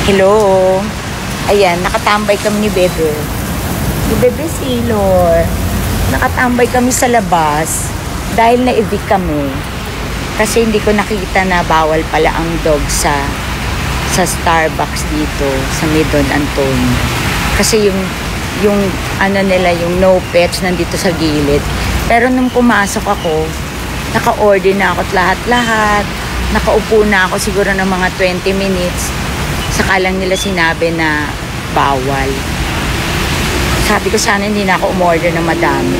Hello. Ayan, nakatambay kami ni Bebe. Ni Bebe Sailor. Nakatambay kami sa labas dahil na-evict kami. Kasi hindi ko nakita na bawal pala ang dog sa Starbucks dito sa may Don Antonio. Kasi yung ano nila, yung no pets nandito sa gilid. Pero nung pumasok ako, naka-order na ako lahat-lahat. Nakaupo na ako siguro ng mga 20 minutes. Saka lang nila sinabi na bawal. Sabi ko sana hindi na ako umorder ng madami.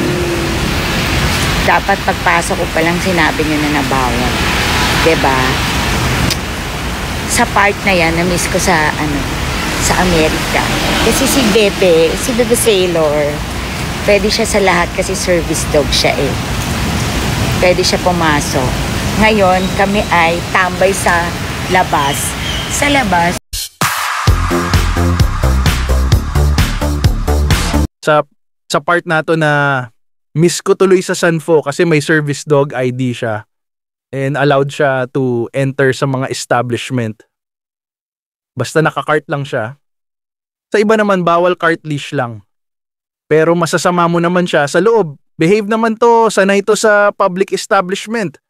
Dapat pagpasok ko palang sinabi nyo na bawal. 'Di ba? Sa part na yan, na-miss ko sa Amerika. Kasi si Bebe Sailor, pwede siya sa lahat kasi service dog siya eh. Pwede siya pumasok. Ngayon, kami ay tambay sa labas. Sa labas, sa part na to na miss ko tuloy sa Sanfo kasi may service dog ID siya and allowed siya to enter sa mga establishment. Basta naka-cart lang siya. Sa iba naman bawal cart leash lang. Pero masasama mo naman siya sa loob. Behave naman to, sanay to sa public establishment.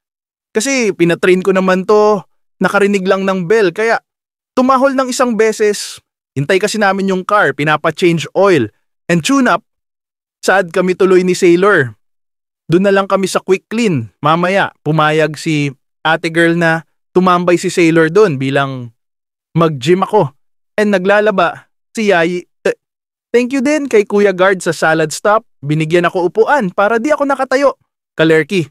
Kasi pinatrain ko naman to, nakarinig lang ng bell kaya tumahol ng isang beses. Hintay kasi namin yung car, pinapa-change oil and tune-up. Saad kami tuloy ni Sailor. Doon na lang kami sa quick clean. Mamaya, pumayag si ate girl na tumambay si Sailor doon bilang mag-gym ako. And naglalaba si Yayi. Thank you din kay Kuya Guard sa salad stop. Binigyan ako upuan para di ako nakatayo. Kalerki.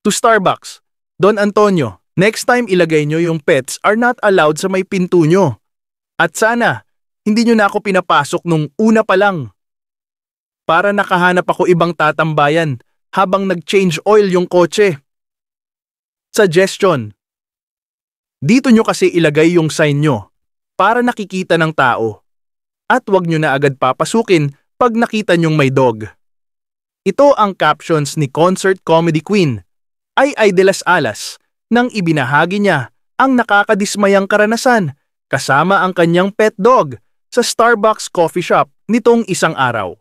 To Starbucks. Don Antonio, next time ilagay nyo yung pets are not allowed sa may pinto nyo. At sana, hindi nyo na ako pinapasok nung una pa lang. Para nakahanap ako ibang tatambayan habang nag-change oil yung kotse. Suggestion. Dito nyo kasi ilagay yung sign nyo para nakikita ng tao. At wag nyo na agad papasukin pag nakita nyong may dog. Ito ang captions ni concert comedy queen Ay de las Alas nang ibinahagi niya ang nakakadismayang karanasan kasama ang kanyang pet dog sa Starbucks coffee shop nitong isang araw.